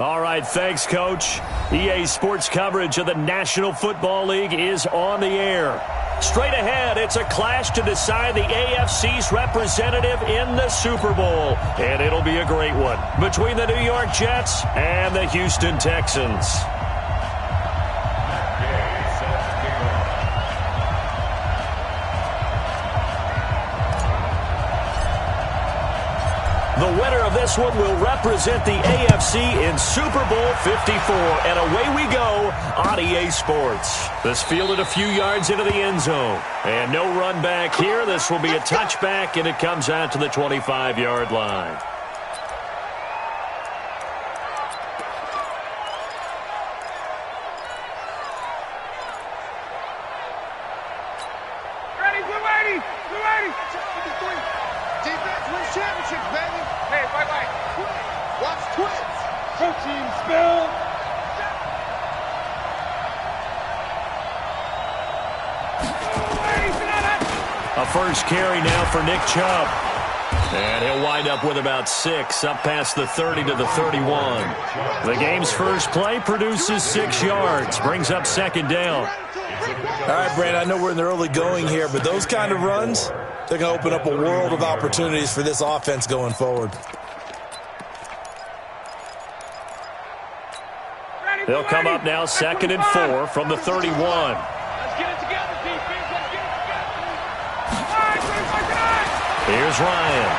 All right, thanks, Coach. EA Sports coverage of the National Football League is on the air. Straight ahead, it's a clash to decide the AFC's representative in the Super Bowl. And it'll be a great one between the New York Jets and the Houston Texans. The winner of this one will represent the AFC in Super Bowl 54. And away we go on EA Sports. This fielded a few yards into the end zone. And no run back here. This will be a touchback, and it comes out to the 25-yard line. A first carry now for Nick Chubb. And he'll wind up with about 6, up past the 30 to the 31. The game's first play produces 6 yards, brings up second down. All right, Brandon, I know we're in the early going here, but those kind of runs, they're going to open up a world of opportunities for this offense going forward. They'll come up now 2nd and 4 from the 31. Let's get it together, defense. Let's get it together. Here's Ryan.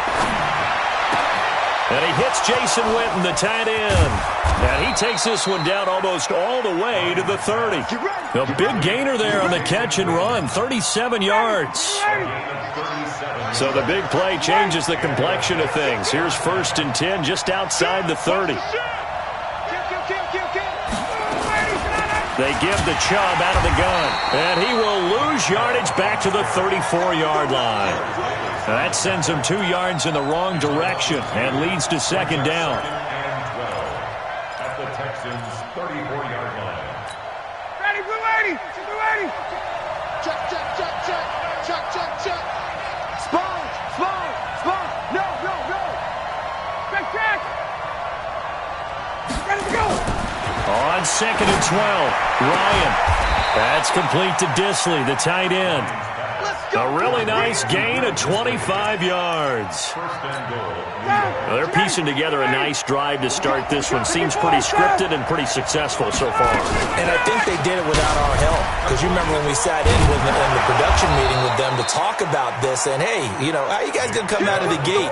And he hits Jason Witten, the tight end. And he takes this one down almost all the way to the 30. A big gainer there on the catch and run, 37 yards. So the big play changes the complexion of things. Here's 1st and 10 just outside the 30. They give the Chubb out of the gun. And he will lose yardage back to the 34-yard line. Now that sends him 2 yards in the wrong direction and leads to second down. At the Texans' 34-yard line. Ready, blue lady. Blue lady. Check, check, check, check. Check, check, check. Spawn, spawn, spawn. No, no, no. Check, check. Ready to go. On 2nd and 12, Ryan. That's complete to Disley, the tight end. A really nice gain of 25 yards. Well, they're piecing together a nice drive to start this one. Seems pretty scripted and pretty successful so far. And I think they did it without our help. Because you remember when we sat in with in the production meeting with them to talk about this, and hey, you know, how you guys going to come out of the gate?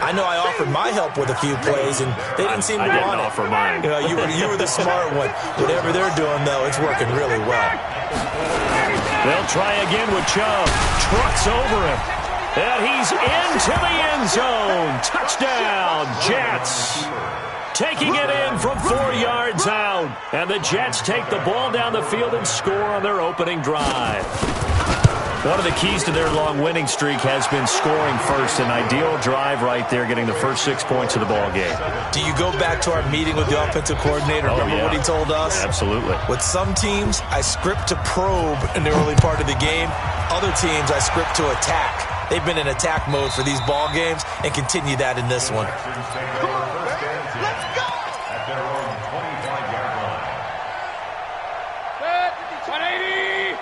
I know I offered my help with a few plays, and they didn't seem to want it. I didn't offer mine. You were the smart one. Whatever they're doing, though, it's working really well. They'll try again with Chubb. Trucks over him. And he's into the end zone. Touchdown, Jets. Taking it in from 4 yards out. And the Jets take the ball down the field and score on their opening drive. One of the keys to their long winning streak has been scoring first. An ideal drive right there, getting the first 6 points of the ball game. Do you go back to our meeting with the offensive coordinator? Remember what he told us? Absolutely. With some teams, I script to probe in the early part of the game. Other teams, I script to attack. They've been in attack mode for these ball games and continue that in this one. Let's go. At their own 25-yard line. Set. 180.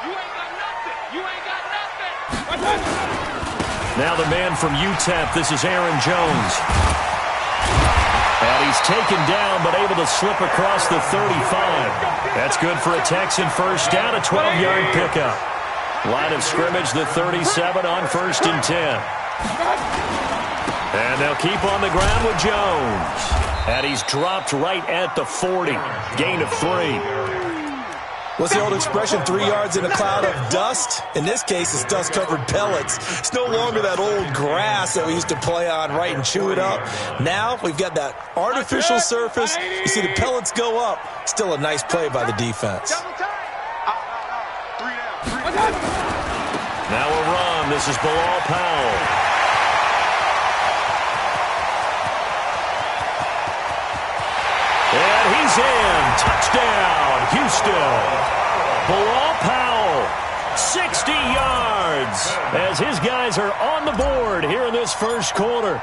You ain't got nothing. You ain't got nothing. Now the man from UTEP, this is Aaron Jones. And he's taken down, but able to slip across the 35. That's good for a Texan first down, a 12-yard pickup. Line of scrimmage, the 37 on 1st and 10. And they'll keep on the ground with Jones. And he's dropped right at the 40. Gain of 3. What's the old expression, 3 yards in a cloud of dust? In this case, it's dust-covered pellets. It's no longer that old grass that we used to play on, right, and chew it up. Now we've got that artificial surface. You see the pellets go up. Still a nice play by the defense. Now a run. This is Bilal Powell. And he's in. Touchdown, Houston. Bilal Powell, 60 yards, as his guys are on the board here in this first quarter.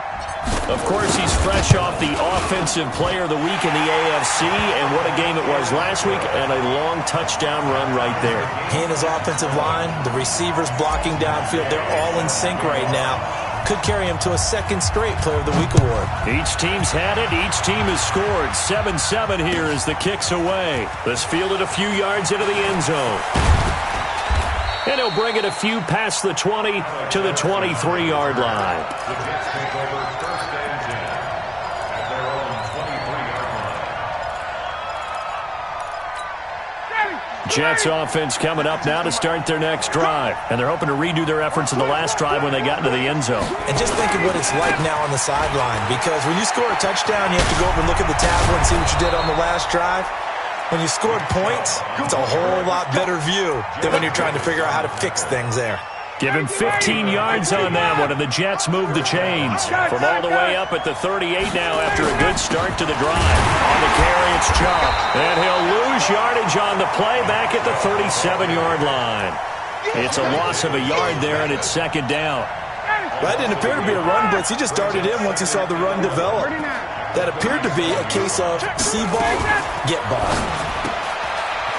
Of course, he's fresh off the Offensive Player of the Week in the AFC, and what a game it was last week, and a long touchdown run right there. He and his offensive line, the receivers blocking downfield, they're all in sync right now. Could carry him to a second straight Player of the Week award. Each team's had it. Each team has scored. 7-7 here as the kick's away. This fielded a few yards into the end zone. And he'll bring it a few past the 20 to the 23-yard line. The Jets take over first and 10 at their own 23-yard line. Jets offense coming up now to start their next drive. And they're hoping to redo their efforts in the last drive when they got into the end zone. And just think of what it's like now on the sideline, because when you score a touchdown, you have to go over and look at the tablet and see what you did on the last drive. When you scored points, it's a whole lot better view than when you're trying to figure out how to fix things there. Give him 15 yards on that one, and the Jets move the chains from all the way up at the 38 now after a good start to the drive. On the carry, it's Chubb, and he'll lose yardage on the play back at the 37-yard line. It's a loss of a yard there, and it's second down. That didn't appear to be a run blitz. He just darted in once he saw the run develop. That appeared to be a case of see ball, get ball.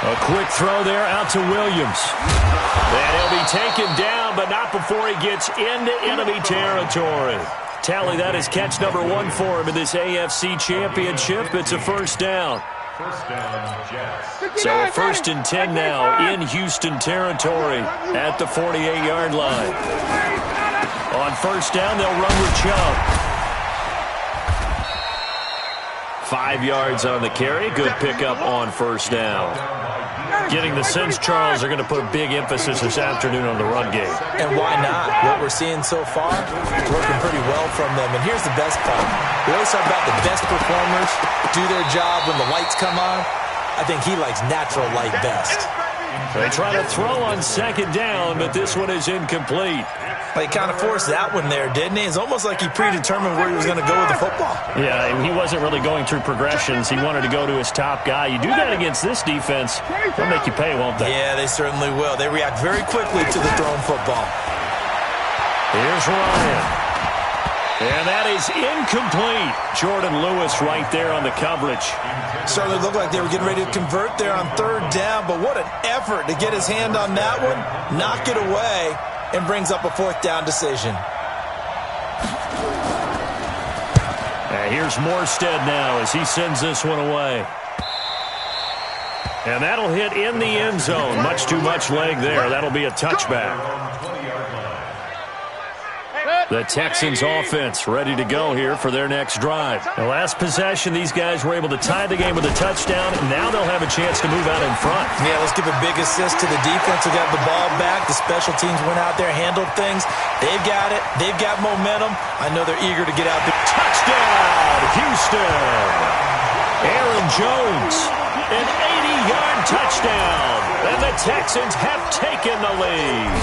A quick throw there out to Williams. And he'll be taken down, but not before he gets into enemy territory. Tally, that is catch number 1 for him in this AFC Championship. It's a first down. First down, Jets. So a first and 10 now in Houston territory at the 48-yard line. On first down, they'll run with Chubb. 5 yards on the carry. Good pickup on first down. Getting the sense, Charles, are going to put a big emphasis this afternoon on the run game. And why not? What we're seeing so far, working pretty well from them. And here's the best part. We always talk about the best performers do their job when the lights come on. I think he likes natural light best. They try to throw on second down, but this one is incomplete. He kind of forced that one there, didn't he? It's almost like he predetermined where he was going to go with the football. Yeah, he wasn't really going through progressions. He wanted to go to his top guy. You do that against this defense, they'll make you pay, won't they? Yeah, they certainly will. They react very quickly to the thrown football. Here's Ryan. And that is incomplete. Jordan Lewis right there on the coverage. Certainly looked like they were getting ready to convert there on third down, but what an effort to get his hand on that one, knock it away, and brings up a fourth down decision. And here's Morstead now as he sends this one away. And that'll hit in the end zone. Much too much leg there. That'll be a touchback. The Texans offense ready to go here for their next drive. The last possession, these guys were able to tie the game with a touchdown, and now they'll have a chance to move out in front. Yeah, let's give a big assist to the defense who got the ball back. The special teams went out there, handled things. They've got it. They've got momentum. I know they're eager to get out there. Touchdown, Houston! Aaron Jones, an 80-yard touchdown, and the Texans have taken the lead.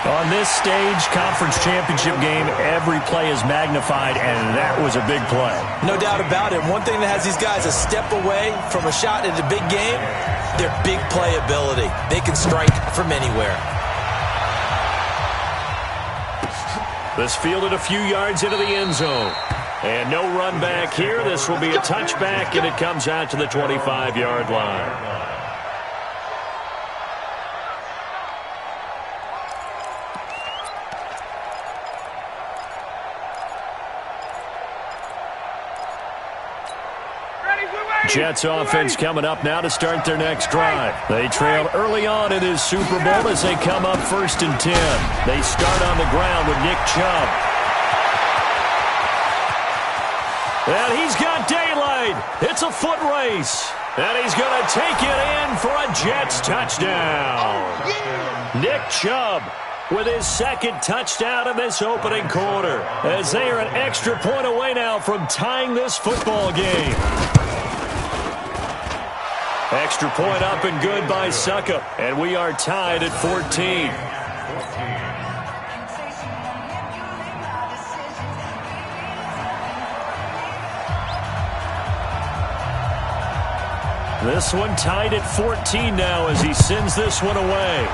On this stage, conference championship game, every play is magnified, and that was a big play. No doubt about it. One thing that has these guys a step away from a shot at a big game, their big playability. They can strike from anywhere. This fielded a few yards into the end zone. And no run back here. This will be a touchback, and it comes out to the 25-yard line. Jets offense coming up now to start their next drive. They trail early on in this Super Bowl as they come up first and 10. They start on the ground with Nick Chubb. And he's got daylight. It's a foot race. And he's going to take it in for a Jets touchdown. Nick Chubb with his second touchdown in this opening quarter, as they are an extra point away now from tying this football game. Extra point up and good by Suckup. And we are tied at 14. This one tied at 14 now as he sends this one away.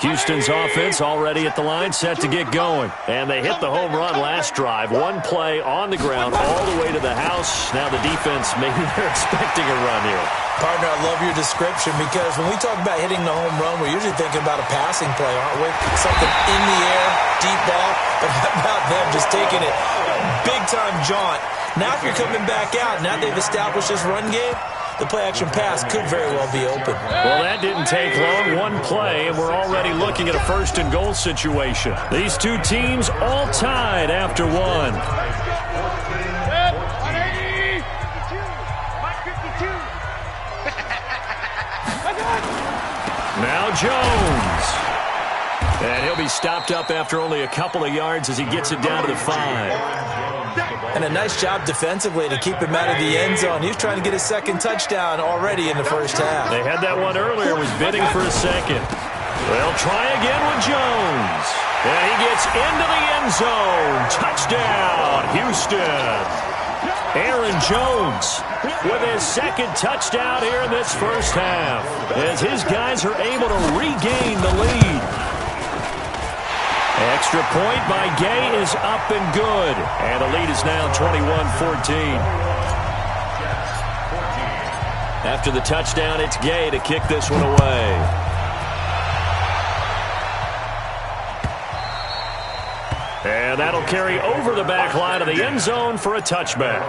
Houston's offense already at the line, set to get going. And they hit the home run last drive. One play on the ground all the way to the house. Now the defense, maybe they're expecting a run here. Partner, I love your description because when we talk about hitting the home run, we're usually thinking about a passing play, aren't we? Something in the air, deep ball. But how about them just taking it big-time jaunt? Now if you're coming back out, now they've established this run game, the play-action pass could very well be open. Well, that didn't take long. One play, and we're already looking at a first-and-goal situation. These two teams all tied after one. Now Jones. And he'll be stopped up after only a couple of yards as he gets it down to the 5. And a nice job defensively to keep him out of the end zone. He was trying to get his second touchdown already in the first half. They had that one earlier, was bidding for a second. They'll try again with Jones. And he gets into the end zone. Touchdown, Houston. Aaron Jones with his second touchdown here in this first half as his guys are able to regain the lead. Extra point by Gay is up and good. And the lead is now 21-14. After the touchdown, it's Gay to kick this one away. And that'll carry over the back line of the end zone for a touchback.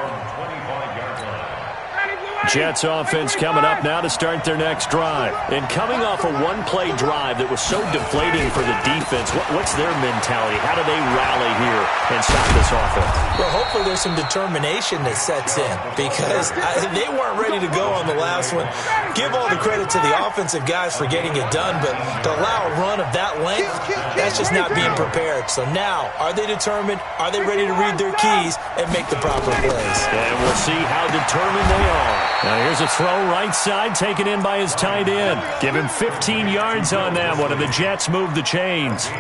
Jets offense coming up now to start their next drive. And coming off a one-play drive that was so deflating for the defense, what's their mentality? How do they rally here and stop this offense? Well, hopefully there's some determination that sets in because they weren't ready to go on the last one. Give all the credit to the offensive guys for getting it done, but to allow a run of that length, that's just not being prepared. So now, are they determined? Are they ready to read their keys and make the proper plays? And we'll see how determined they are. Now here's a throw right side taken in by his tight end. Give him 15 yards on that one, and the Jets move the chains.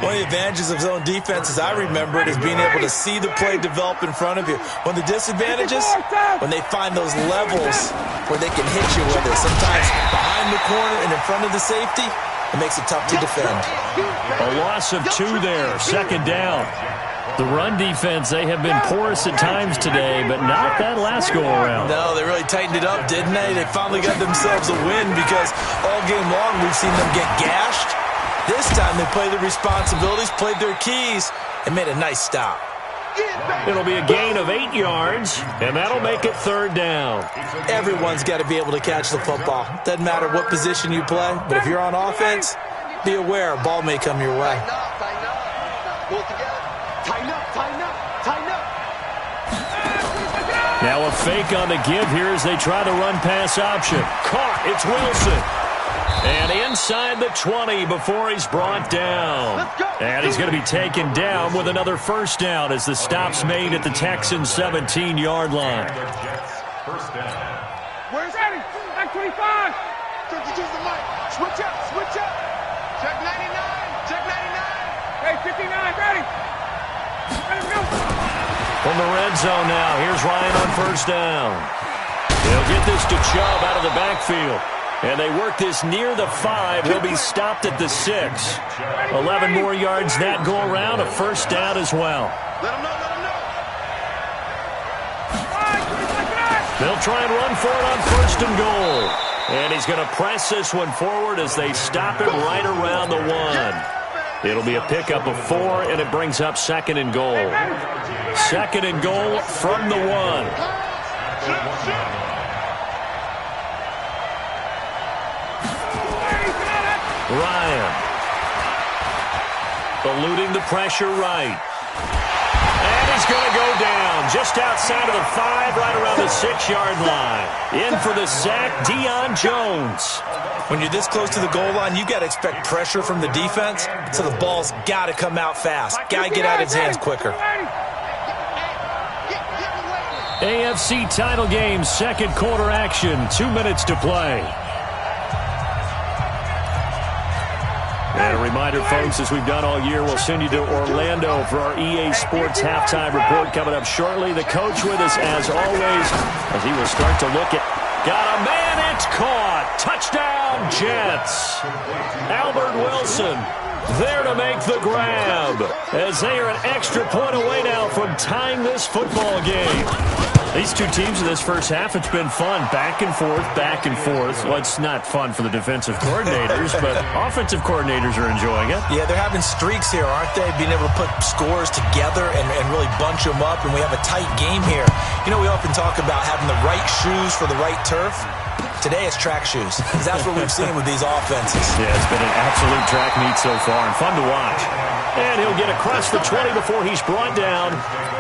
One of the advantages of zone defense, as I remember it, is being able to see the play develop in front of you. One of the disadvantages, when they find those levels where they can hit you with it, sometimes behind the corner and in front of the safety, it makes it tough to defend. A loss of 2 there, second down. The run defense, they have been porous at times today, but not that last go-around. No, they really tightened it up, didn't they? They finally got themselves a win because all game long we've seen them get gashed. This time they played the responsibilities, played their keys, and made a nice stop. It'll be a gain of 8 yards, and that'll make it third down. Everyone's got to be able to catch the football. Doesn't matter what position you play, but if you're on offense, be aware a ball may come your way. Now a fake on the give here as they try the run-pass option. Caught. It's Wilson. And inside the 20 before he's brought down. And he's going to be taken down with another first down as the stop's made at the Texans' 17-yard line. Where's Eddie? Back 25. Switch up, switch up. Check 99, check 99. Hey, 59, ready. Ready to go. From the red zone now, here's Ryan on first down. They'll get this to Chubb out of the backfield. And they work this near the 5. He'll be stopped at the 6. 11 more yards that go around, a first down as well. Let him know, let him know. They'll try and run for it on first and goal. And he's going to press this one forward as they stop him right around the 1. It'll be a pickup of 4, and it brings up second and goal. Second and goal from the 1. Ryan. Eluding the pressure right. And he's going to go down just outside of the 5, right around the 6-yard line. In for the sack, Deion Jones. When you're this close to the goal line, you got to expect pressure from the defense, so the ball's got to come out fast. Got to get out of his hands quicker. AFC title game, second quarter action, 2 minutes to play. And a reminder, folks, as we've done all year, we'll send you to Orlando for our EA Sports halftime report coming up shortly. The coach with us, as always, as he will start to look at Got a man, it's caught. Touchdown, Jets. Albert Wilson there to make the grab, as they are an extra point away now from tying this football game. These two teams in this first half, it's been fun. Back and forth, back and forth. Well, it's not fun for the defensive coordinators, but offensive coordinators are enjoying it. Yeah, they're having streaks here, aren't they? Being able to put scores together and really bunch them up, and we have a tight game here. You know, we often talk about having the right shoes for the right turf. Today it's track shoes, because that's what we've seen with these offenses. Yeah, it's been an absolute track meet so far, and fun to watch. And he'll get across the 20 before he's brought down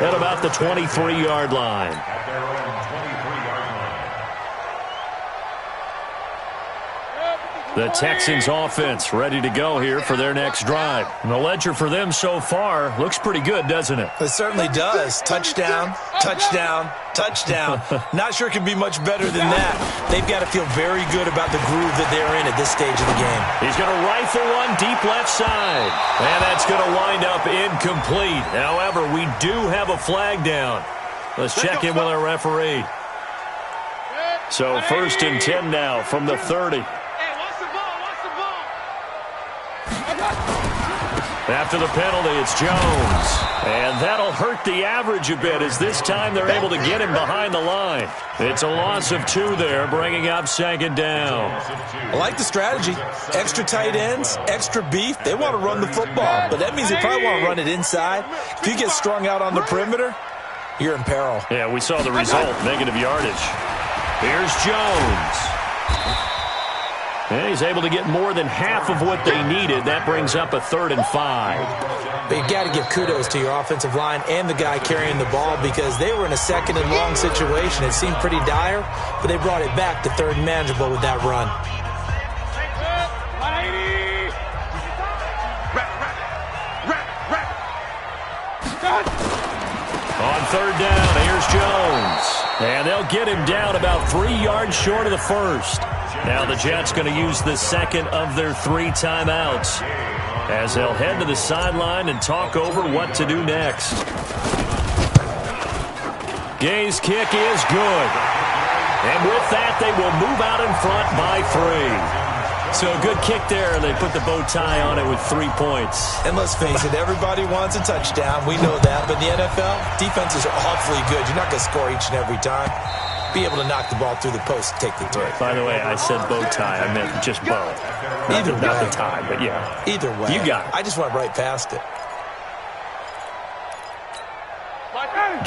at about the 23-yard line. At their own 23-yard line. The Texans offense ready to go here for their next drive. And the ledger for them so far looks pretty good, doesn't it? It certainly does. Touchdown, touchdown, touchdown. Not sure it can be much better than that. They've got to feel very good about the groove that they're in at this stage of the game. He's going to rifle one deep left side. And that's going to wind up incomplete. However, we do have a flag down. Let's check in with our referee. So 1st and 10 now from the 30. After the penalty, it's Jones. And that'll hurt the average a bit, as this time they're able to get him behind the line. It's a loss of 2 there, bringing up 2nd down. I like the strategy. Extra tight ends, extra beef. They want to run the football, but that means they probably want to run it inside. If you get strung out on the perimeter, you're in peril. Yeah, we saw the result, negative yardage. Here's Jones. And he's able to get more than half of what they needed. That brings up a 3rd and 5. But you got to give kudos to your offensive line and the guy carrying the ball, because they were in a 2nd and long situation. It seemed pretty dire, but they brought it back to 3rd and manageable with that run. On 3rd down, here's Jones. And they'll get him down about 3 yards short of the 1st. Now the Jets going to use the 2nd of their 3 timeouts, as they'll head to the sideline and talk over what to do next. Gay's kick is good. And with that, they will move out in front by 3. So a good kick there, and they put the bow tie on it with 3 points. And let's face it, everybody wants a touchdown. We know that. But in the NFL, defenses are awfully good. You're not going to score each and every time. Be able to knock the ball through the post and take the three. By the way, I said bow tie. I meant just bow. Either way. Not the tie, but yeah. Either way. You got it. I just went right past it.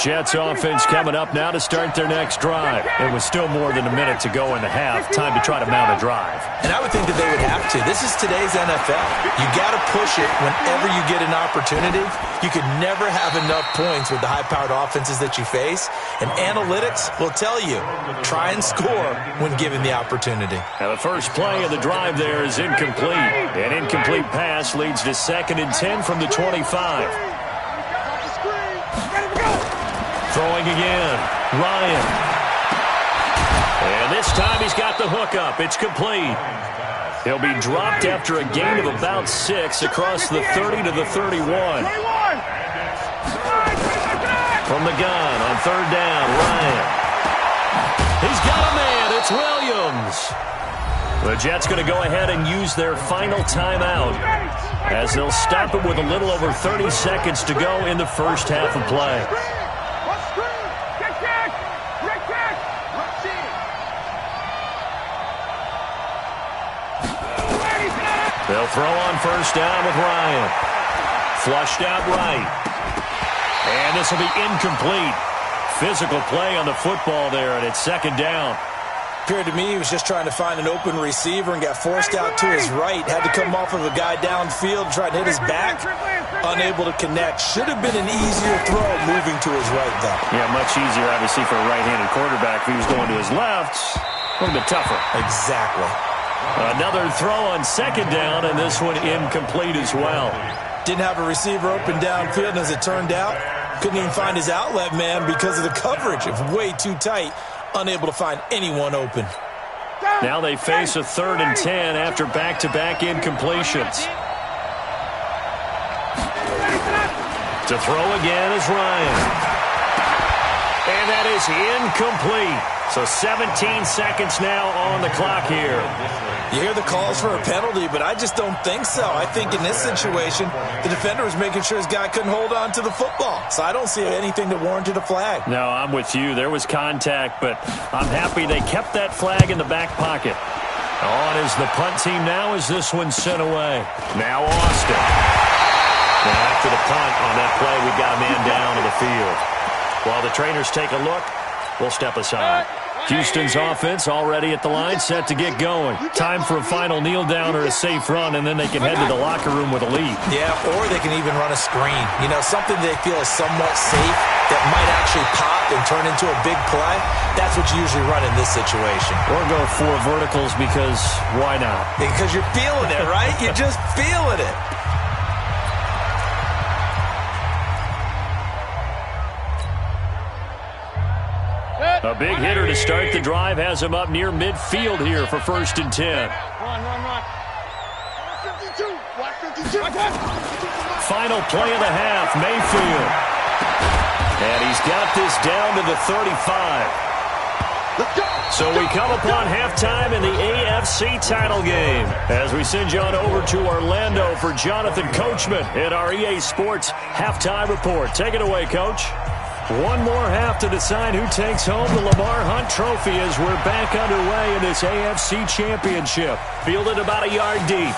Jets offense coming up now to start their next drive. It was still more than a minute to go in the half. Time to try to mount a drive. And I would think that they would have to. This is today's NFL. You got to push it whenever you get an opportunity. You could never have enough points with the high-powered offenses that you face. And analytics will tell you, try and score when given the opportunity. Now the first play of the drive there is incomplete. An incomplete pass leads to 2nd and 10 from the 25. Throwing again, Ryan. And this time he's got the hook up. It's complete. He'll be dropped after a gain of about 6 across the 30 to the 31. From the gun on 3rd down, Ryan. He's got a man. It's Williams. The Jets going to go ahead and use their final timeout, as they'll stop it with a little over 30 seconds to go in the first half of play. They'll throw on 1st down with Ryan. Flushed out right. And this will be incomplete. Physical play on the football there, and it's 2nd down. Appeared to me he was just trying to find an open receiver and got forced out to his right. Had to come off of a guy downfield, try to hit his back. Unable to connect. Should have been an easier throw moving to his right, though. Yeah, much easier, obviously, for a right-handed quarterback. If he was going to his left, a little bit tougher. Exactly. Another throw on 2nd down, and this one incomplete as well. Didn't have a receiver open downfield, and as it turned out, couldn't even find his outlet man because of the coverage. It was way too tight. Unable to find anyone open. Now they face a 3rd and 10 after back-to-back incompletions. To throw again is Ryan. And that is incomplete. So 17 seconds now on the clock here. You hear the calls for a penalty, but I just don't think so. I think in this situation, the defender was making sure his guy couldn't hold on to the football. So I don't see anything that warranted a flag. No, I'm with you. There was contact, but I'm happy they kept that flag in the back pocket. On is the punt team now as this one's sent away. Now Austin. Now after the punt on that play, we got a man down to the field. While the trainers take a look, we'll step aside. Houston's offense already at the line, set to get going. Time for a final kneel down or a safe run, and then they can head to the locker room with a lead. Yeah, or they can even run a screen. You know, something they feel is somewhat safe that might actually pop and turn into a big play. That's what you usually run in this situation. Or go 4 verticals because why not? Because you're feeling it, right? You're just feeling it. A big hitter to start the drive has him up near midfield here for 1st and 10. Run. 52. Watch 52. Final play of the half, Mayfield. And he's got this down to the 35. So we come upon halftime in the AFC title game as we send you on over to Orlando for Jonathan Coachman in our EA Sports halftime report. Take it away, Coach. One more half to decide who takes home the Lamar Hunt Trophy as we're back underway in this AFC Championship. Fielded about a yard deep.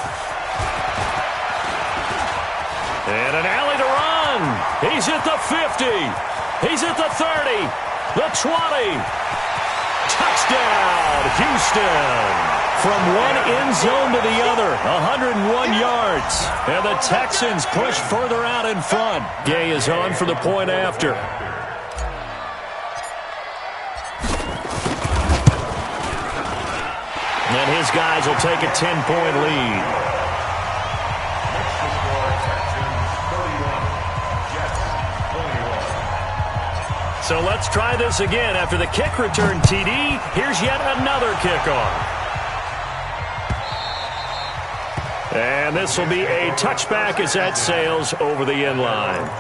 And an alley to run. He's at the 50. He's at the 30. The 20. Touchdown, Houston. From one end zone to the other, 101 yards. And the Texans push further out in front. Gay is on for the point after. And his guys will take a 10-point lead. So let's try this again. After the kick return TD, here's yet another kickoff. And this will be a touchback as that sails over the end line.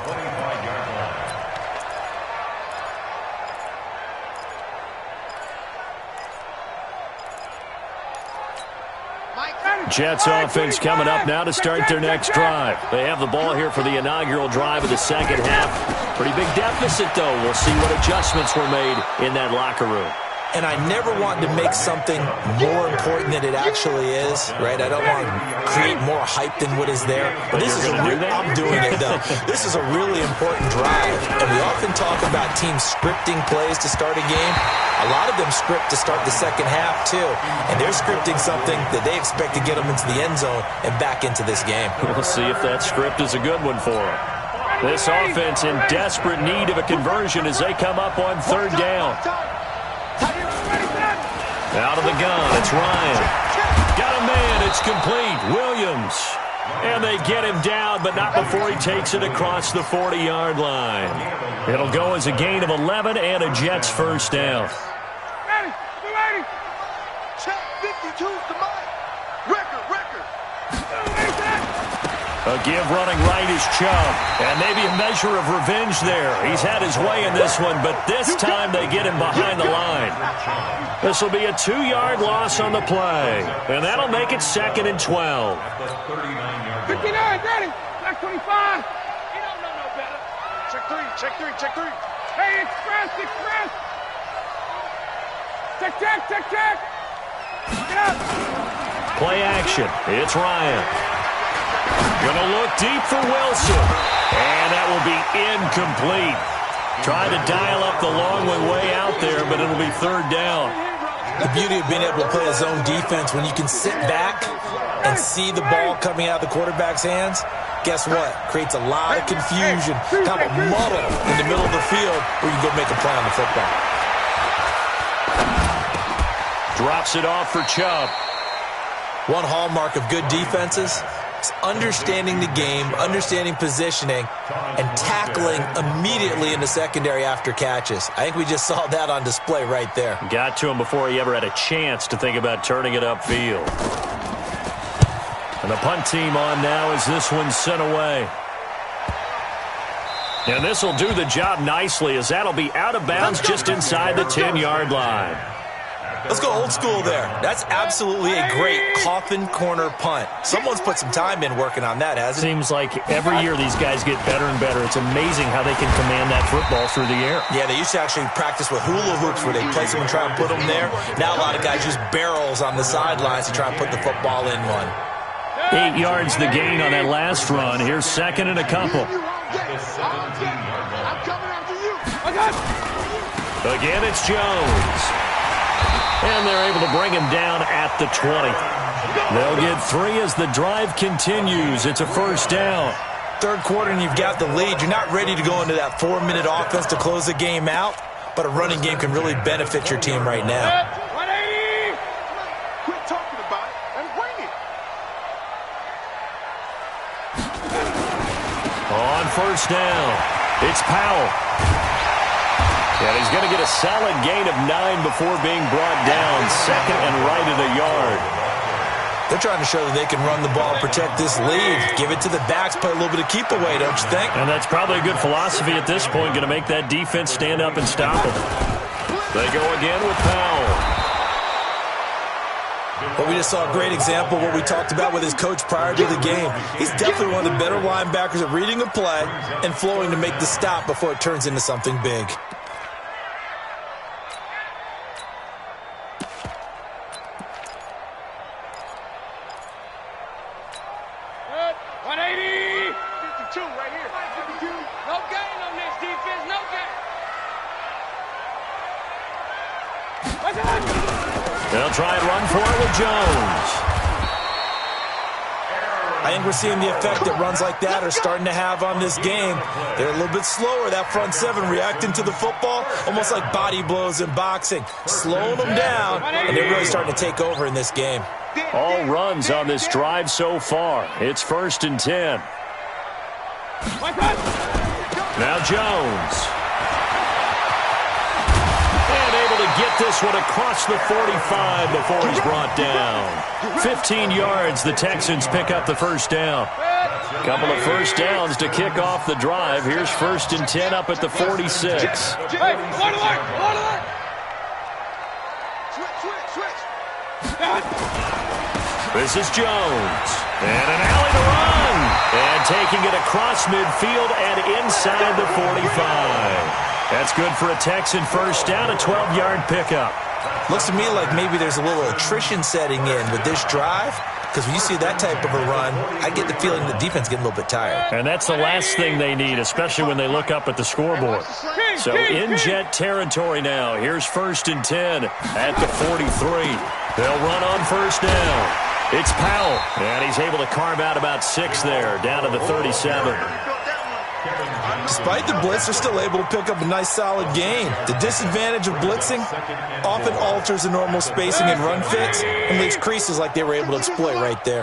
Jets offense coming up now to start their next drive. They have the ball here for the inaugural drive of the second half. Pretty big deficit, though. We'll see what adjustments were made in that locker room. And I never want to make something more important than it actually is, right? I don't want to create more hype than what is there. But this is I'm doing it, though. This is a really important drive. And we often talk about teams scripting plays to start a game. A lot of them script to start the second half, too. And they're scripting something that they expect to get them into the end zone and back into this game. We'll see if that script is a good one for them. This offense in desperate need of a conversion as they come up on 3rd down. Out of the gun, it's Ryan. Got a man, it's complete. Williams. And they get him down, but not before he takes it across the 40-yard line. It'll go as a gain of 11 and a Jets 1st down. Ready. Check 52 to Mike. Record. A give running right is Chubb. And maybe a measure of revenge there. He's had his way in this one, but this time they get him behind the line. This will be a 2-yard loss on the play. And that'll make it 2nd and 12. 59, ready. Black 25. He don't know no better. Check three. Hey, express. Check. Get up. Play action. It's Ryan. Gonna look deep for Wilson. And that will be incomplete. Trying to dial up the long way out there, but it'll be 3rd down. The beauty of being able to play a zone defense, when you can sit back and see the ball coming out of the quarterback's hands, guess what? Creates a lot of confusion, kind of a muddle in the middle of the field where you can go make a play on the football. Drops it off for Chubb. One hallmark of good defenses is understanding the game, understanding positioning, and tackling immediately in the secondary after catches. I think we just saw that on display right there. Got to him before he ever had a chance to think about turning it upfield. And the punt team on now as this one's sent away. And this will do the job nicely, as that'll be out of bounds just inside the 10-yard line. Let's go old school there. That's absolutely a great coffin corner punt. Someone's put some time in working on that, hasn't it? Seems like every year these guys get better and better. It's amazing how they can command that football through the air. Yeah, they used to actually practice with hula hoops where they place them and try and put them there. Now a lot of guys use barrels on the sidelines to try and put the football in one. 8 yards the gain on that last run. Here's second and a couple. Again, it's Jones. And they're able to bring him down at the 20. They'll get 3 as the drive continues. It's a first down. Third quarter and you've got the lead. You're not ready to go into that 4-minute offense to close the game out, but a running game can really benefit your team right now. 180! Quit talking about it and bring it. On first down, it's Powell. And he's going to get a solid gain of 9 before being brought down. Second and right at a yard. They're trying to show that they can run the ball and protect this lead. Give it to the backs, play a little bit of keep away, don't you think? And that's probably a good philosophy at this point, going to make that defense stand up and stop them. They go again with Powell. But we just saw a great example of what we talked about with his coach prior to the game. He's definitely one of the better linebackers at reading a play and flowing to make the stop before it turns into something big. They'll try and run for it with Jones. I think we're seeing the effect that runs like that are starting to have on this game. They're a little bit slower, that front seven, reacting to the football, almost like body blows in boxing, slowing them down, and they're really starting to take over in this game. All runs on this drive so far. It's first and 10. Now Jones. To get this one across the 45 before he's brought down. 15 yards, the Texans pick up the first down. Couple of first downs to kick off the drive. Here's first and 10 up at the 46. Hey, This is Jones. And an alley to run. And taking it across midfield and inside the 45. That's good for a Texan first down, a 12-yard pickup. Looks to me like maybe there's a little attrition setting in with this drive, because when you see that type of a run, I get the feeling the defense getting a little bit tired. And that's the last thing they need, especially when they look up at the scoreboard. So in jet territory now. Here's first and 10 at the 43. They'll run on first down. It's Powell, and he's able to carve out about 6 there, down to the 37. Despite the blitz, they're still able to pick up a nice, solid gain. The disadvantage of blitzing often alters the normal spacing and run fits and leaves creases like they were able to exploit right there.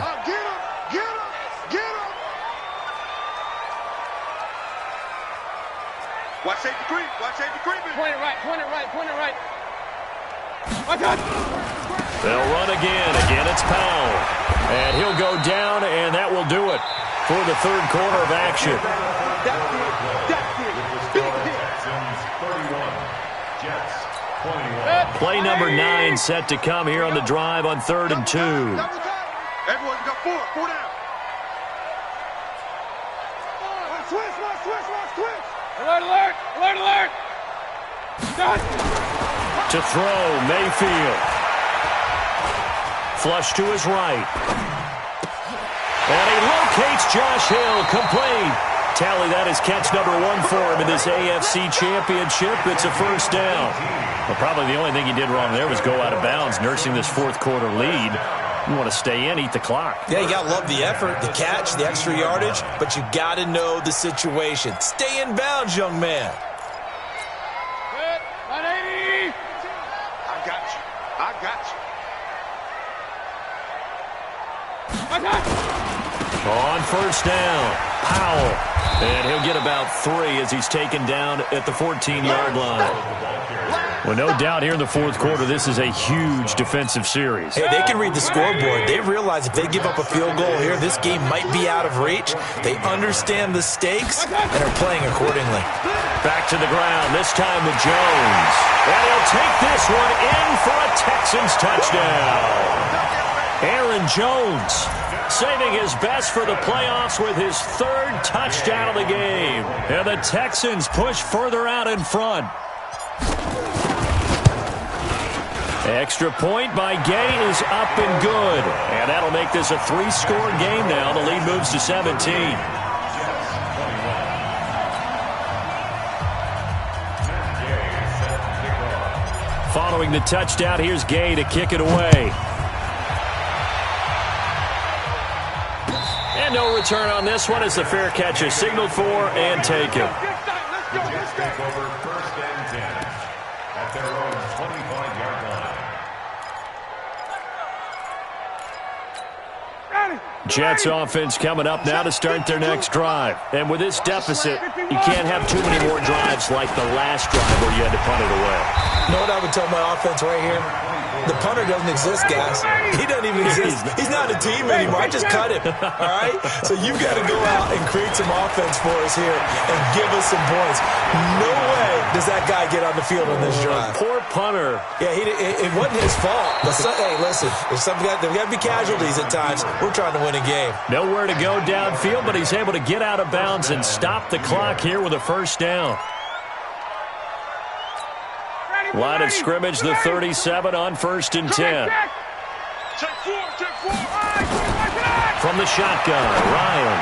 Watch safety creep. Watch safety creeping. Point it right, point it right, point it right. They'll run again. Again, it's Powell. And he'll go down, and that will do it for the third quarter of action. Play number 9 set to come here on the drive on 3rd and 2. Everyone's got 4 down. Switch. Alert, alert, alert, alert. To throw, Mayfield. Flush to his right. And he locates Josh Hill, complete. Tally, that is catch number 1 for him in this AFC Championship. It's a first down. Well, probably the only thing he did wrong there was go out of bounds, nursing this fourth quarter lead. You want to stay in, eat the clock. Yeah, you got to love the effort, the catch, the extra yardage, but you got to know the situation. Stay in bounds, young man. 180. I got you. On first down, Powell. And he'll get about 3 as he's taken down at the 14-yard line. Well, no doubt here in the fourth quarter, this is a huge defensive series. Hey, they can read the scoreboard. They realize if they give up a field goal here, this game might be out of reach. They understand the stakes and are playing accordingly. Back to the ground, this time with Jones. And he'll take this one in for a Texans touchdown. Aaron Jones saving his best for the playoffs with his third touchdown of the game. And the Texans push further out in front. Extra point by Gay is up and good. And that'll make this a 3-score game now. The lead moves to 17. Following the touchdown, here's Gay to kick it away. And no return on this one as the fair catch is signaled for and taken. Take over first and 10 at their own 25-yard line. Jets offense coming up now to start their next drive. And with this deficit, you can't have too many more drives like the last drive where you had to punt it away. You know what I would tell my offense right here? The punter doesn't exist, guys. He doesn't even exist. He's not a team anymore. I just cut him, all right? So you've got to go out and create some offense for us here and give us some points. No way does that guy get on the field on this drive. Poor punter. Yeah, it wasn't his fault. But hey, listen, there's got to be casualties at times. We're trying to win a game. Nowhere to go downfield, but he's able to get out of bounds and stop the clock here with a first down. Line of scrimmage, the 37 on first and 10. From the shotgun, Ryan.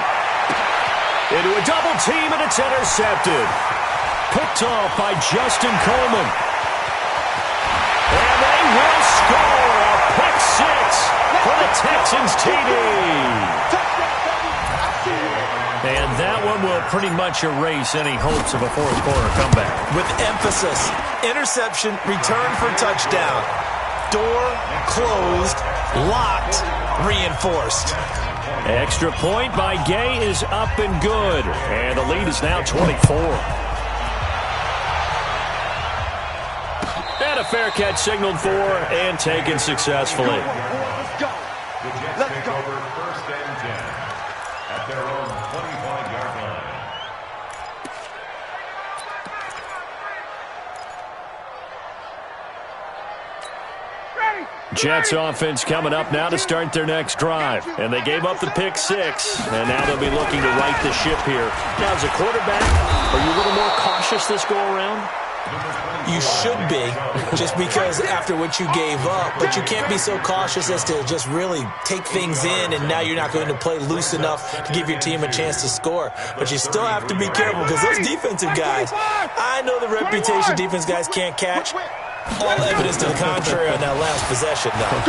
Into a double team, and it's intercepted. Picked off by Justin Coleman. And they will score a pick six for the Texans TD. And that one will pretty much erase any hopes of a fourth quarter comeback. With emphasis, interception, return for touchdown. Door closed, locked, reinforced. Extra point by Gay is up and good. And the lead is now 24. And a fair catch signaled for and taken successfully. The Jets take over first and 10 at their own 25-yard line. Jets offense coming up now to start their next drive. And they gave up the pick six. And now they'll be looking to right the ship here. Now, as a quarterback, are you a little more cautious this go-around? You should be, just because after what you gave up. But you can't be so cautious as to just really take things in, and now you're not going to play loose enough to give your team a chance to score. But you still have to be careful, because those defensive guys, I know the reputation defense guys can't catch. All evidence to the contrary on that last possession, though.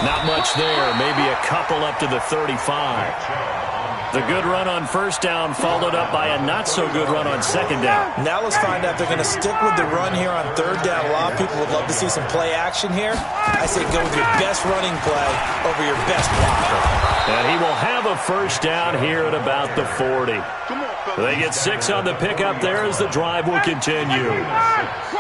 Not much there. Maybe a couple up to the 35. The good run on first down followed up by a not-so-good run on second down. Now let's find out if they're going to stick with the run here on third down. A lot of people would love to see some play action here. I say go with your best running play over your best blocker. And he will have a first down here at about the 40. They get 6 on the pickup there as the drive will continue.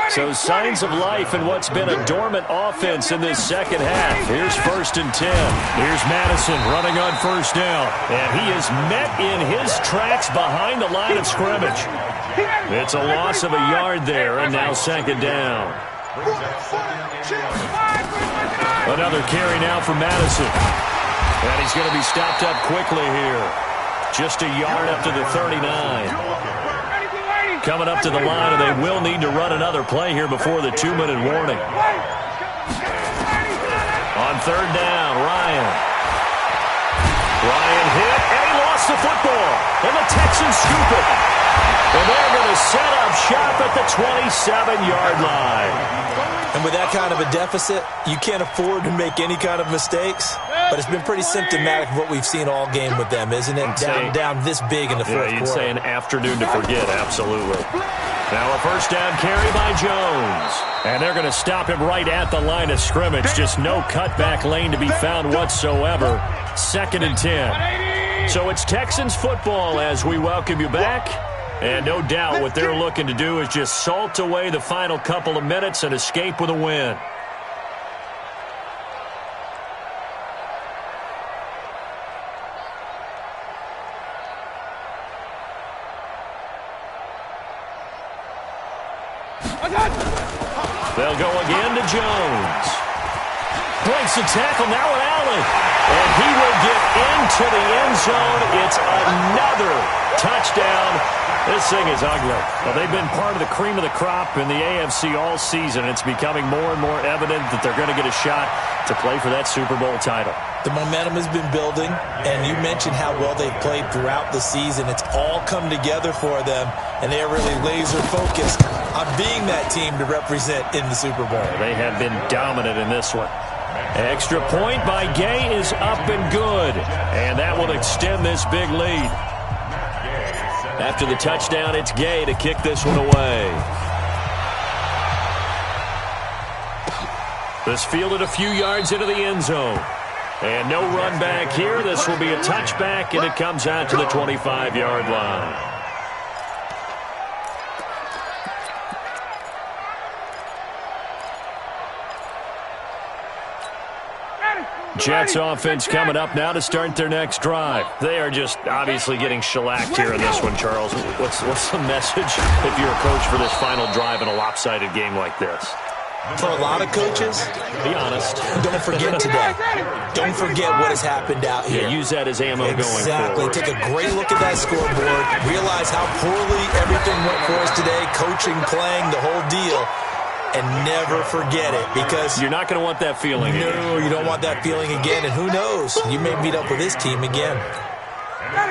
So signs of life in what's been a dormant offense in this second half. Here's first and 10. Here's Madison running on first down. And he is met in his tracks behind the line of scrimmage. It's a loss of a yard there, and now second down. Another carry now for Madison. And he's going to be stopped up quickly here. Just a yard up to the 39. Coming up to the line, and they will need to run another play here before the 2-minute warning. On third down, Ryan hit, and he lost the football. And the Texans scoop it. And they're going to set up shop at the 27-yard line. And with that kind of a deficit, you can't afford to make any kind of mistakes. But it's been pretty symptomatic of what we've seen all game with them, isn't it? Down this big in the fourth quarter. You'd say an afternoon to forget, absolutely. Now a first down carry by Jones. And they're going to stop him right at the line of scrimmage. Just no cutback lane to be found whatsoever. Second and 10. So it's Texans football as we welcome you back And no doubt what they're looking to do is just salt away the final couple of minutes and escape with a win. They'll go again to Jones. Breaks the tackle, now with Allen. And he will get into the end zone. It's another touchdown. This thing is ugly. Well, they've been part of the cream of the crop in the AFC all season. It's becoming more and more evident that they're going to get a shot to play for that Super Bowl title. The momentum has been building, and you mentioned how well they've played throughout the season. It's all come together for them, and they are really laser-focused on being that team to represent in the Super Bowl. They have been dominant in this one. Extra point by Gay is up and good, and that will extend this big lead. After the touchdown, it's Gay to kick this one away. This fielded a few yards into the end zone. And no run back here. This will be a touchback, and it comes out to the 25-yard line. Jets offense coming up now to start their next drive. They are just obviously getting shellacked here in this one, Charles. What's the message if you're a coach for this final drive in a lopsided game like this? For a lot of coaches, be honest. Don't forget today. Don't forget what has happened out here. Yeah, use that as ammo going forward. Exactly. Take a great look at that scoreboard. Realize how poorly everything went for us today. Coaching, playing, the whole deal. And never forget it, because you're not going to want that feeling again. No, you don't want that feeling again. And who knows? You may meet up with this team again.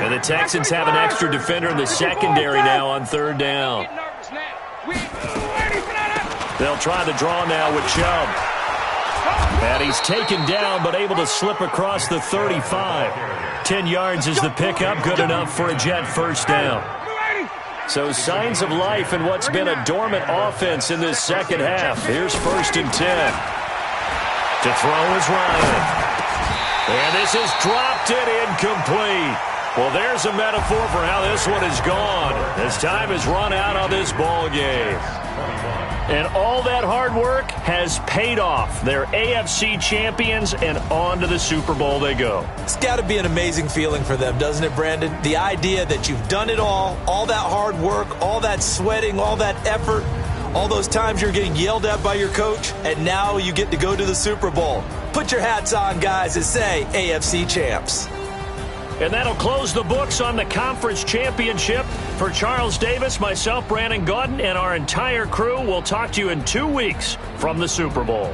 And the Texans have an extra defender in the secondary now on third down. They'll try the draw now with Chubb. And he's taken down, but able to slip across the 35. 10 yards is the pickup, good enough for a Jet first down. So signs of life in what's been a dormant offense in this second half. Here's 1st and 10. To throw is Ryan. And this is dropped it incomplete. Well, there's a metaphor for how this one is gone. As time has run out on this ball game. And all that hard work has paid off. They're AFC champions, and on to the Super Bowl they go. It's got to be an amazing feeling for them, doesn't it, Brandon? The idea that you've done it all that hard work, all that sweating, all that effort, all those times you're getting yelled at by your coach, and now you get to go to the Super Bowl. Put your hats on, guys, and say AFC champs. And that'll close the books on the conference championship. For Charles Davis, myself, Brandon Gaudin, and our entire crew, we'll talk to you in 2 weeks from the Super Bowl.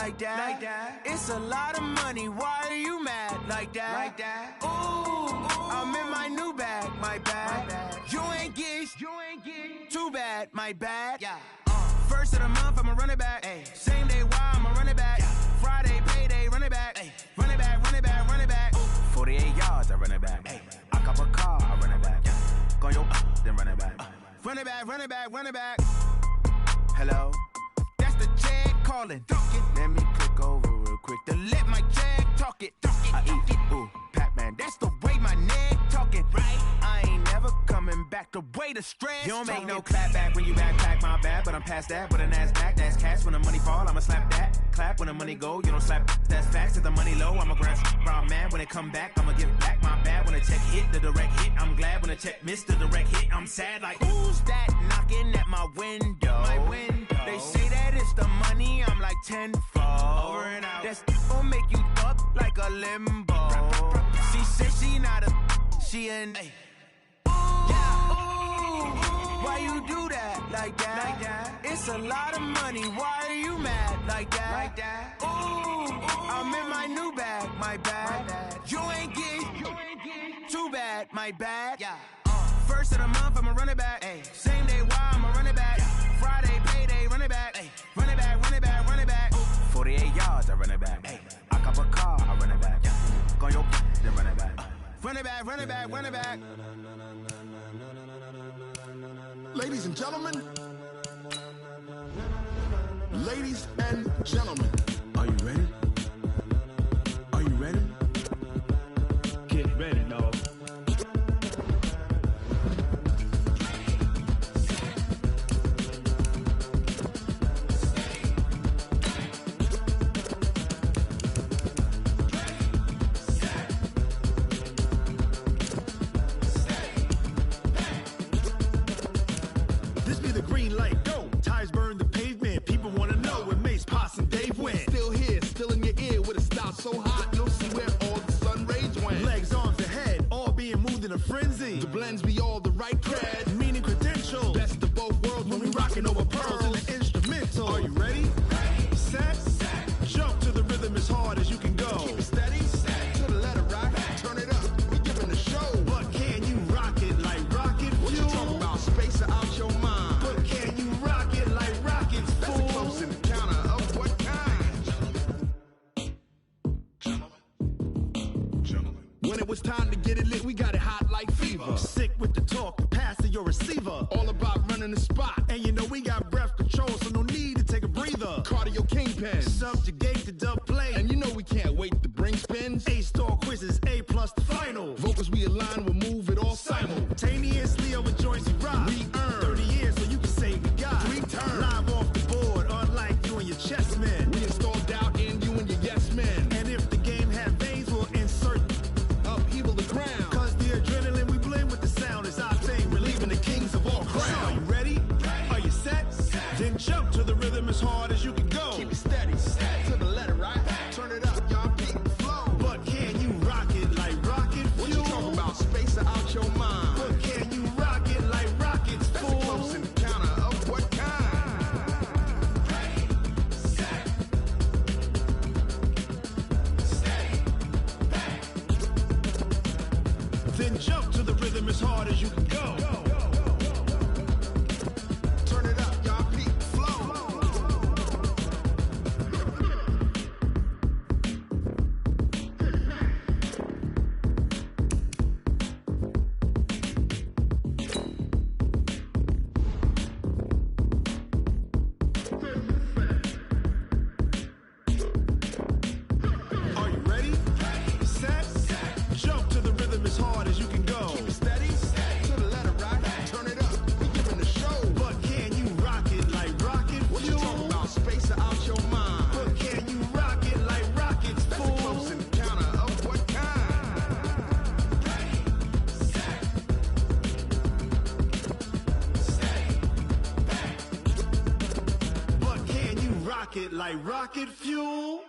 like that? It's a lot of money, why are you mad like that? Ooh, I'm in my new bag, my bad. You ain't get too bad, my bad. First of the month, I'ma run it back. Same day, why I'ma run it back. Friday, payday, run it back. Run it back, run it back, run it back. 48 yards, I run it back. I cop a car, I run it back. Go your then run it back. Run it back, run it back, run it back. Hello? That's the jag calling. Let me click over real quick to let my jag talk it. I eat it, ooh, Pac-Man. That's the way my neck talking. Right? I ain't never coming back the way the stress. You don't make no clap back when you backpack, my bad. But I'm past that with an ass back. That's cash when the money fall, I'ma slap that. Clap when the money go, you don't slap. That's facts. If the money low, I'ma grab brown man. When it come back, I'ma give back my bad. When the check hit, the direct hit. I'm glad when the check missed the direct hit. I'm sad like, who's that knocking at my window? They say that it's the money, I'm like tenfold. Over and out. That's gon' make you up like a limbo. She said she not a, she an. Ooh, why you do that like that? It's a lot of money, why are you mad like that? Ooh, I'm in my new bag, my bad. You ain't get too bad, my bad. First of the month, I'ma run it back. Same day, why I'ma run it back. Friday, payday, run it back. Run it back, run it back, run it back. 48 yards, I run it back. I cop a car, I run it back. Go your then run it back. Run it back, run it back, run it back. Ladies and gentlemen. Ladies and gentlemen. Are you ready? Are you ready? Get ready, dog. So hot, you'll see where all the sun rays went. Legs, arms, and head, all being moved in a frenzy. The blends be all the right cred, meaning credentials. Best of both worlds when we rockin' over pearls in the instrumental. Are you ready? Set, jump to the rhythm as hard as you can go. Keep it steady, to the letter rock, turn it up, we giving the show. But can you rock it like rocket fuel? What you talking about, space or out your mind? But can you rock it like rockets, fool? That's a close encounter of what kind? When it was time to get it lit, we got it hot like fever. Sick with the talk, pass to your receiver. All about running the spot. And you know we got breath control, so no need to take a breather. Cardio kingpin. Subjugate the dub play. And you know we can't wait to bring spins. A-star quizzes, A+ the final. Vocals we align, we'll move it all simultaneously over joints we rock. We earn 30 years, so you can say we got 3 turns. Live off the board, unlike you and your chess men. We install doubt in you and your yes men. And if the game had veins, we'll insert upheaval the ground. Cause the adrenaline we blend with the sound is our thing, relieving the kings of all crowns. So are you ready? Are you set? Then jump to the rhythm as hard as you can go. Keep it steady, to the letter right. Turn it up, y'all beat the flow. But can you rock it like rocket fuel? What you talking about, space or out your mind? But can you rock it like rockets, fool? That's a close encounter of what kind? Ready, set, steady, back. Then jump to the rhythm as hard as you can go. Turn it up, y'all beat the flow. Are you ready? Set, jump to the rhythm as hard as you can go. Keep it steady, to the letter right. Turn it up, we giving the show. But can you rock it like rocket fuel? What you talking about, space or out your mind? But can you rock it like rockets, That's fool? a close encounter of what kind? Ready, set, steady, back. But can you rock it like rocket fuel?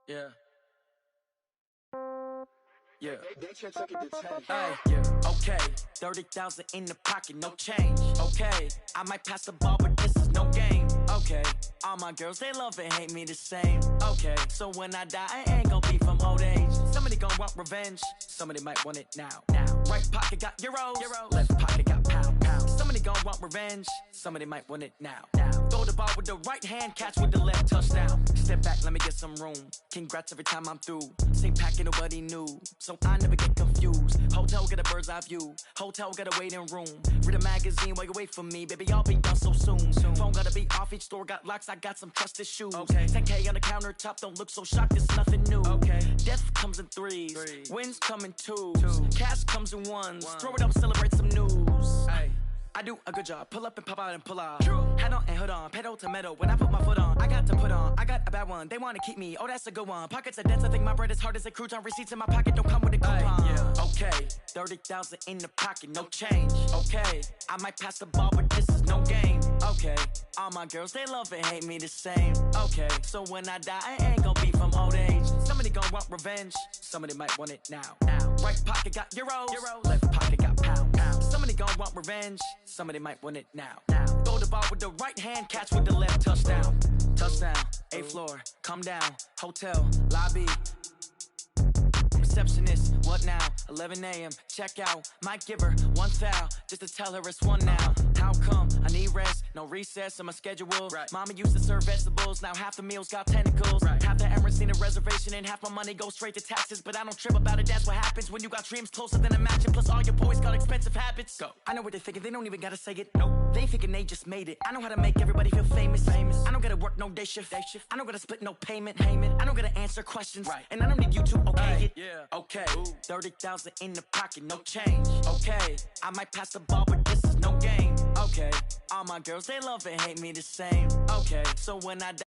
Yeah. Yeah. Yeah. Okay. 30,000 in the pocket, no change. Okay. I might pass the ball, but this is no game. Okay. All my girls, they love and hate me the same. Okay. So when I die, I ain't gonna be from old age. Somebody gon' want revenge. Somebody might want it now. Right pocket got euros. Left pocket got pound. Somebody gon' want revenge. Somebody might want it now. Throw the ball with the right hand, catch with the left, touchdown. Step back, let me get some room. Congrats every time I'm through. Same packet, nobody knew, so I never get confused. Hotel got a bird's eye view. Hotel got a waiting room. Read a magazine while you wait for me, baby. I'll be done so soon. Phone gotta be off, each store got locks. I got some trusted shoes. 10K on the countertop, don't look so shocked. It's nothing new. Death comes in threes. Wins come in twos. Cash comes in ones. Throw it up, celebrate some news. I do a good job. Pull up and pop out and pull off. Head on and hood on. Pedal to metal. When I put my foot on, I got to put on. I got a bad one. They want to keep me. Oh, that's a good one. Pockets are dense. I think my bread is hard as a crouton. Receipts in my pocket don't come with a coupon. Okay. 30,000 in the pocket. No change. Okay. I might pass the ball, but this is no game. Okay. All my girls, they love and hate me the same. Okay. So when I die, I ain't gonna be from old age. Somebody gon' want revenge. Somebody might want it now. Right pocket got euros. Left pocket got pound. Somebody gon' want revenge. Somebody might want it now. Throw the ball with the right hand, catch with the left, touchdown. Touchdown, 8th floor, come down, hotel, lobby. Receptionist, what now? 11 a.m., check out. Might give her one foul, just to tell her it's one now. How come? I need rest, no recess in my schedule. Mama used to serve vegetables, now half the meals got tentacles. Half the Emirates need a reservation and half my money goes straight to taxes. But I don't trip about it, that's what happens when you got dreams closer than a match. And plus all your boys got expensive habits. Go. I know what they're thinking, they don't even gotta say it. Nope. They thinking they just made it. I know how to make everybody feel famous. I don't gotta work no day shift. I don't gotta split no payment. I don't gotta answer questions. And I don't need you to okay it. Okay. 30,000 in the pocket, no change. Okay. I might pass the ball, but this is no game. Okay. All my girls, they love and hate me the same. Okay. So when I die,